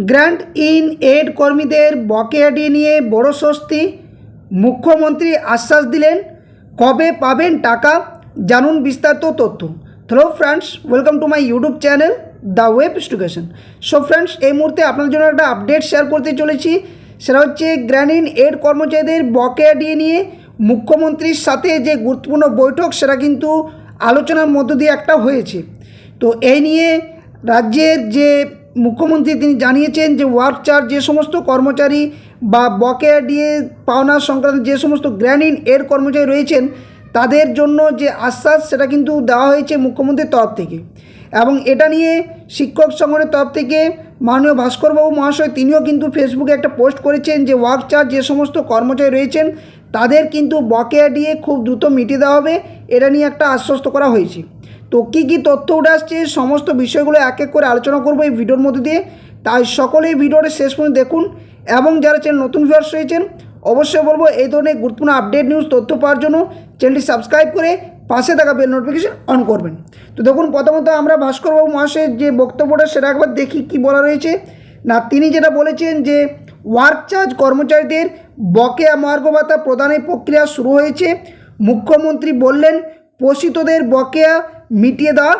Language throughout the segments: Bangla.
গ্র্যান্ট ইন এড কর্মীদের বকেয়া ডিএ নিয়ে বড় স্বস্তি, মুখ্যমন্ত্রী আশ্বাস দিলেন। কবে পাবেন টাকা, জানুন বিস্তারিত তথ্য। Hello friends, welcome to my YouTube channel the web education. So friends, এই মুহূর্তে আপনাদের জন্য একটা আপডেট শেয়ার করতে চলেছি। সেটা হচ্ছে গ্র্যান্ট ইন এড কর্মচারীদের বকেয়া ডিএ নিয়ে মুখ্যমন্ত্রীর সাথে যে গুরুত্বপূর্ণ বৈঠক, সেটা কিন্তু আলোচনার মধ্য দিয়ে একটা হয়েছে। তো এই নিয়ে রাজ্যের যে মুখ্যমন্ত্রী তিনি জানিয়েছেন যে ওয়ার্ক চার্জ যে সমস্ত কর্মচারী বা বকেয়া ডিএ পাওনা সংক্রান্ত যে সমস্ত গ্র্যান্ট ইন এড কর্মচারী রয়েছেন তাদের জন্য যে আশ্বাস, সেটা কিন্তু দেওয়া হয়েছে মুখ্যমন্ত্রীর তরফ থেকে। এবং এটা নিয়ে শিক্ষক সংগঠনের তরফ থেকে মাননীয় ভাস্করবাবু মহাশয় তিনিও কিন্তু ফেসবুকে একটা পোস্ট করেছেন যে ওয়ার্ক চার্জ যে সমস্ত কর্মচারী রয়েছেন তাদের কিন্তু বকেয়া ডিএ খুব দ্রুত মিটিয়ে দেওয়া হবে, এটা নিয়ে একটা আশ্বস্ত করা হয়েছে। তো কী কী তথ্য উঠে আসছে সমস্ত বিষয়গুলো এক এক করে আলোচনা করবো এই ভিডিওর মধ্যে দিয়ে। তাই সকলেই ভিডিওটা শেষ পর্যন্ত দেখুন, এবং যারা চ্যানেল নতুন ভিউয়ার্স রয়েছেন অবশ্যই বলবো এই ধরনের গুরুত্বপূর্ণ আপডেট নিউজ তথ্য পাওয়ার জন্য চ্যানেলটি সাবস্ক্রাইব করে পাশে থাকা বেল নোটিফিকেশন অন করবেন। তো দেখুন, প্রথমত আমরা ভাস্করবাবু মহাশয়ের যে বক্তব্যটা সেটা একবার দেখি কী বলা রয়েছে। না, তিনি যেটা বলেছেন যে ওয়ার্ক চার্জ কর্মচারীদের বকেয়া মহার্ঘ ভাতা প্রদানের প্রক্রিয়া শুরু হয়েছে। মুখ্যমন্ত্রী বললেন পোষিতদের বকেয়া মিটিয়ে দেওয়া,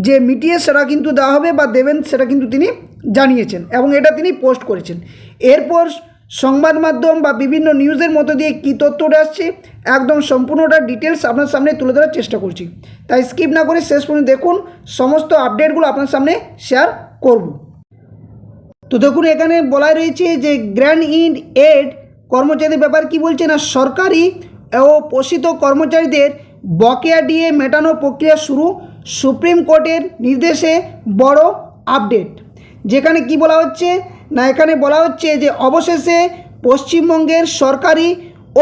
যে মিটিয়ে সেটা কিন্তু দেওয়া হবে বা দেবেন, সেটা কিন্তু তিনি জানিয়েছেন এবং এটা তিনি পোস্ট করেছেন। এরপর সংবাদ মাধ্যম বা বিভিন্ন নিউজের মধ্য দিয়ে কী তথ্য উঠে আসছে একদম সম্পূর্ণটা ডিটেলস আপনার সামনে তুলে ধরার চেষ্টা করছি। তাই স্কিপ না করে শেষ পর্যন্ত দেখুন, সমস্ত আপডেটগুলো আপনার সামনে শেয়ার করব। তো দেখুন, এখানে বলা রয়েছে যে গ্র্যান্ট ইন এড কর্মচারীদের ব্যাপারে কী বলছে না, সরকারি ও পোষিত কর্মচারীদের বকেয়া ডিএ মেটানোর প্রক্রিয়া শুরু, সুপ্রিম কোর্টের নির্দেশে বড় আপডেট। যেখানে কি বলা হচ্ছে না, এখানে বলা হচ্ছে যে অবশেষে পশ্চিমবঙ্গের সরকারি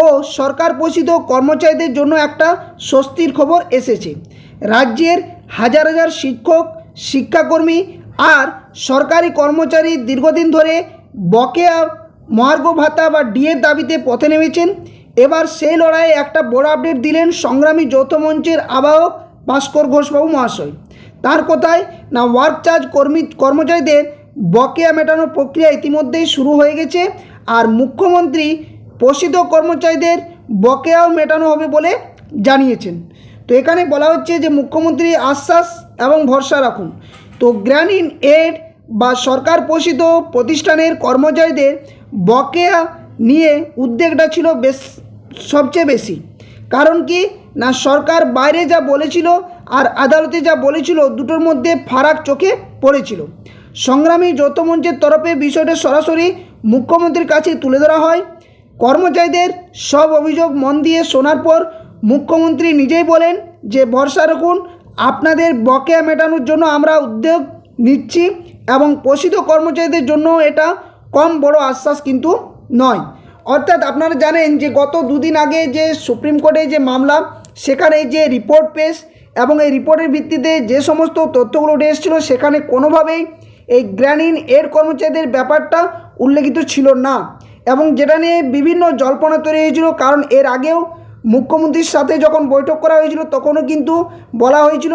ও সরকার পোষিত কর্মচারীদের জন্য একটা স্বস্তির খবর এসেছে। রাজ্যের হাজার হাজার শিক্ষক, শিক্ষাকর্মী আর সরকারি কর্মচারী দীর্ঘদিন ধরে বকেয়া মহার্ঘ ভাতা বা ডিএর দাবিতে পথে নেমেছেন। এবার সেই লড়াইয়ে একটা বড় আপডেট দিলেন সংগ্রামী যৌথ মঞ্চের আহ্বায়ক ভাস্কর ঘোষবাবু মহাশয়। তার কথায় না, ওয়ার্ক চার্জ কর্মচারীদের বকেয়া মেটানোর প্রক্রিয়া ইতিমধ্যেই শুরু হয়ে গেছে, আর মুখ্যমন্ত্রী পোষিত কর্মচারীদের বকেয়াও মেটানো হবে বলে জানিয়েছেন। তো এখানে বলা হচ্ছে যে মুখ্যমন্ত্রী আশ্বাস এবং ভরসা রাখুন। তো গ্র্যান্ট ইন এড বা সরকার পোষিত প্রতিষ্ঠানের কর্মচারীদের বকেয়া নিয়ে উদ্বেগটা ছিল সবচেয়ে বেশি। কারণ কি না, সরকার বাইরে যা বলেছিল আর আদালতে যা বলেছিল দুটোর মধ্যে ফারাক চোখে পড়েছিল। সংগ্রামী যৌথ মঞ্চের তরফে বিষয়টা সরাসরি মুখ্যমন্ত্রীর কাছে তুলে ধরা হয়। কর্মচারীদের সব অভিযোগ মন দিয়ে শোনার পর মুখ্যমন্ত্রী নিজেই বলেন যে ভরসা রাখুন, আপনাদের বকেয়া মেটানোর জন্য আমরা উদ্যোগ নিচ্ছি, এবং পোষিত কর্মচারীদের জন্য এটা কম বড় আশ্বাস কিন্তু নয়। অর্থাৎ আপনারা জানেন যে গত দুদিন আগে যে সুপ্রিম কোর্টে যে মামলা, সেখানে যে রিপোর্ট পেশ এবং এই রিপোর্টের ভিত্তিতে যে সমস্ত তথ্যগুলো উঠে এসেছিল সেখানে কোনোভাবেই এই গ্র্যান্ট ইন এড কর্মচারীদের ব্যাপারটা উল্লেখিত ছিল না, এবং যেটা নিয়ে বিভিন্ন জল্পনা তৈরি হয়েছিল। কারণ এর আগেও মুখ্যমন্ত্রীর সাথে যখন বৈঠক করা হয়েছিল তখনও কিন্তু বলা হয়েছিল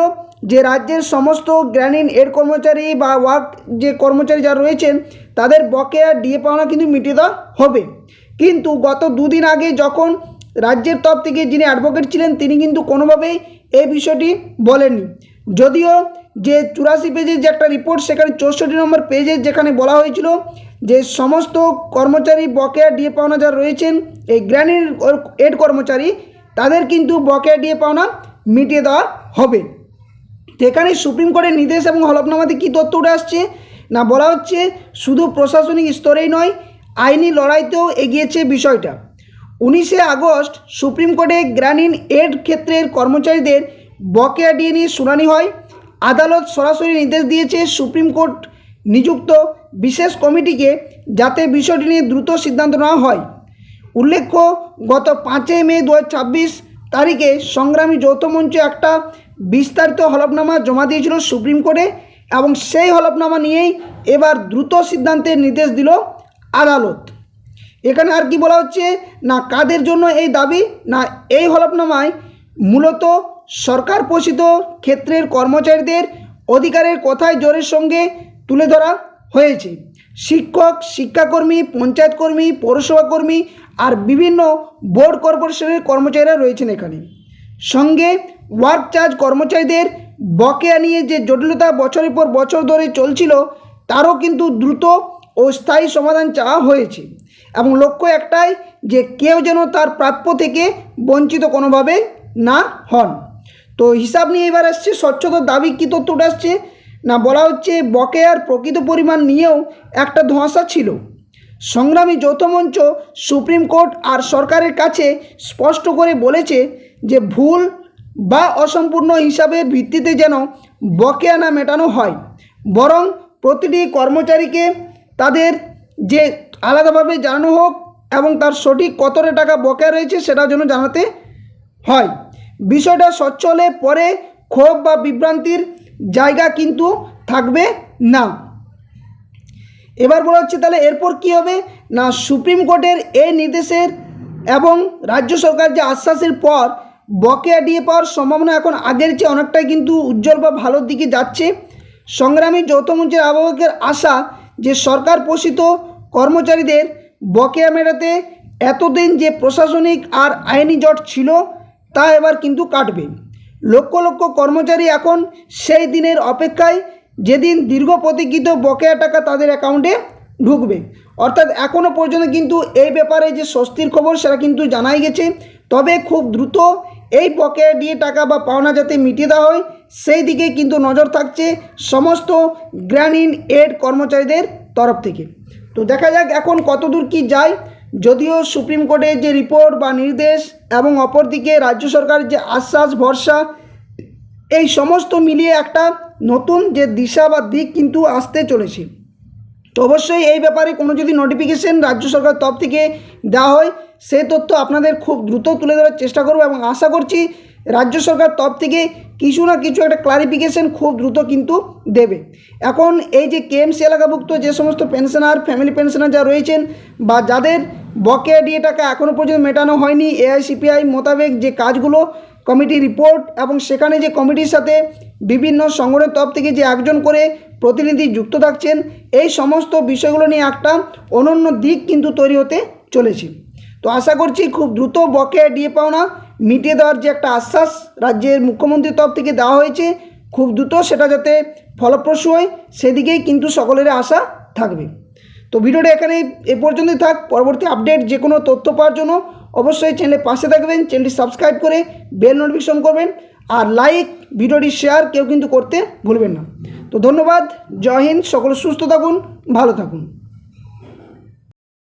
যে রাজ্যের সমস্ত গ্র্যান্ট ইন এড কর্মচারী বা ওয়ার্ক যে কর্মচারী যারা রয়েছেন তাদের বকেয়া ডিএ পাওনা কিন্তু মিটিয়ে দেওয়া হবে। কিন্তু গত দুদিন আগে যখন রাজ্যের তরফ থেকে যিনি অ্যাডভোকেট ছিলেন তিনি কিন্তু কোনোভাবেই এই বিষয়টি বলেননি। যদিও যে 84 পেজের যে একটা রিপোর্ট, সেখানে 64 নম্বর পেজে যেখানে বলা হয়েছিল যে সমস্ত কর্মচারী বকেয়া ডিএ পাওনা যারা রয়েছেন এই গ্র্যান্ট ইন এড কর্মচারী তাদের কিন্তু বকেয়া ডিএ পাওনা মিটিয়ে দেওয়া হবে। তো এখানে সুপ্রিম কোর্টের নির্দেশ এবং হলফনামাতে কী তথ্য উঠে আসছে না, বলা হচ্ছে শুধু প্রশাসনিক স্তরেই নয়, আইনি লড়াইতেও এগিয়েছে বিষয়টা। 19শে আগস্ট সুপ্রিম কোর্টে গ্র্যান্ট ইন এড ক্ষেত্রের কর্মচারীদের বকেয়া ডিএ নিয়ে শুনানি হয়। আদালত সরাসরি নির্দেশ দিয়েছে সুপ্রিম কোর্ট নিযুক্ত বিশেষ কমিটিকে যাতে বিষয়টি নিয়ে দ্রুত সিদ্ধান্ত নেওয়া হয়। উল্লেখ্য, গত 5 মে 2026 তারিখে সংগ্রামী যৌথ মঞ্চ একটা বিস্তারিত হলফনামা জমা দিয়েছিল সুপ্রিম কোর্টে, এবং সেই হলফনামা নিয়েই এবার দ্রুত সিদ্ধান্তের নির্দেশ দিল আদালত। এখানে আর কি বলা হচ্ছে না, কাদের জন্য এই দাবি না, এই হলফনামায় মূলত সরকার পোষিত ক্ষেত্রের কর্মচারীদের অধিকারের কথাই জোরের সঙ্গে তুলে ধরা হয়েছে। শিক্ষক, শিক্ষাকর্মী, পঞ্চায়েত কর্মী, পৌরসভা কর্মী আর বিভিন্ন বোর্ড কর্পোরেশনের কর্মচারীরা রয়েছেন এখানে। সঙ্গে ওয়ার্ক চার্জ কর্মচারীদের বকেয়া নিয়ে যে জটিলতা বছরের পর বছর ধরে চলছিল তারও কিন্তু দ্রুত ও স্থায়ী সমাধান চাওয়া হয়েছে এবং লক্ষ্য একটাই যে কেউ যেন তার প্রাপ্য থেকে বঞ্চিত কোনোভাবে না হন। তো হিসাব নিয়ে এবার আসছে স্বচ্ছতার দাবি। কী তথ্য উঠে আসছে না, বলা হচ্ছে বকেয়ার প্রকৃত পরিমাণ নিয়েও একটা ধোঁয়াশা ছিল। সংগ্রামী যৌথ মঞ্চ সুপ্রিম কোর্ট আর সরকারের কাছে স্পষ্ট করে বলেছে যে ভুল বা অসম্পূর্ণ হিসাবের ভিত্তিতে যেন বকেয়া না মেটানো হয়, বরং প্রতিটি কর্মচারীকে তাদের যে আলাদাভাবে জানানো হোক এবং তার সঠিক কতটা টাকা বকেয়া রয়েছে সেটার জন্য জানাতে হয়। বিষয়টা স্বচ্ছ হলে পরে ক্ষোভ বা বিভ্রান্তির জায়গা কিন্তু থাকবে না। এবার বলা হচ্ছে তাহলে এরপর কী হবে না, সুপ্রিম কোর্টের এই নির্দেশের এবং রাজ্য সরকার যে আশ্বাসের পর বকেয়া ডিএ পাওয়ার সম্ভাবনা এখন আগের চেয়ে অনেকটাই কিন্তু উজ্জ্বল বা ভালোর দিকে যাচ্ছে। সংগ্রামী যৌথ মঞ্চের আহ্বায়কের আশা যে সরকার পোষিত কর্মচারীদের বকেয়া মেটাতে এতদিন যে প্রশাসনিক আর আইনি জট ছিল তা এবার কিন্তু কাটবে। লক্ষ লক্ষ কর্মচারী এখন সেই দিনের অপেক্ষায় যেদিন দীর্ঘ প্রতীক্ষিত বকেয়া টাকা তাদের অ্যাকাউন্টে ঢুকবে। অর্থাৎ এখনও পর্যন্ত কিন্তু এই ব্যাপারে যে স্বস্তির খবর সেটা কিন্তু জানাই গেছে, তবে খুব দ্রুত এই বকেয়া দিয়ে টাকা বা পাওনা যাতে মিটিয়ে দেওয়া হয় সেই দিকে কিন্তু নজর থাকছে সমস্ত গ্র্যান্ড ইন এড কর্মচারীদের তরফ থেকে। তো দেখা যাক এখন কতদূর কি যায়। যদিও সুপ্রিম কোর্টের যে রিপোর্ট বা নির্দেশ এবং অপরদিকে রাজ্য সরকারের যে আশ্বাস ভরসা এই সমস্ত মিলিয়ে একটা নতুন যে দিশা বা দিক কিন্তু আসতে চলেছে। তো অবশ্যই এই ব্যাপারে কোনো যদি নোটিফিকেশন রাজ্য সরকার তরফ থেকে দেওয়া হয় সেই তথ্য আপনাদের খুব দ্রুত তুলে ধরার চেষ্টা করব এবং আশা করছি রাজ্য সরকার তরফ থেকে কিছু না কিছু একটা ক্লারিফিকেশন খুব দ্রুত কিন্তু দেবে। এখন এই যে কেএমসি এলাকাভুক্ত যে সমস্ত পেনশনার, ফ্যামিলি পেনশনার যারা রয়েছেন বা যাদের বকেয়া ডিএ টাকা এখনও পর্যন্ত মেটানো হয়নি, এআইসিপিআই মোতাবেক যে কাজগুলো কমিটি রিপোর্ট এবং সেখানে যে কমিটির সাথে বিভিন্ন সংগঠনের তরফ থেকে যে একজন করে প্রতিনিধি যুক্ত থাকছেন এই সমস্ত বিষয়গুলো নিয়ে একটা অনন্য দিক কিন্তু তৈরি হতে চলেছে। তো আশা করছি খুব দ্রুত বকেয়া ডিএ পাওনা মিটিয়ে দেওয়ার যে একটা আশ্বাস রাজ্যের মুখ্যমন্ত্রীর তরফ থেকে দেওয়া হয়েছে খুব দ্রুত সেটা যাতে ফলপ্রসূ হয় সেদিকেই কিন্তু সকলের আশা থাকবে। তো ভিডিওটা এখানে এ পর্যন্তই থাক। পরবর্তী আপডেট যে কোনো তথ্য পাওয়ার জন্য অবশ্যই চ্যানেলে পাশে থাকবেন, চ্যানেলটি সাবস্ক্রাইব করে বেল নোটিফিকেশন করবেন আর লাইক ভিডিওটি শেয়ার কেউ কিন্তু করতে ভুলবেন না। তো ধন্যবাদ, জয় হিন্দ, সকলে সুস্থ থাকুন, ভালো থাকুন।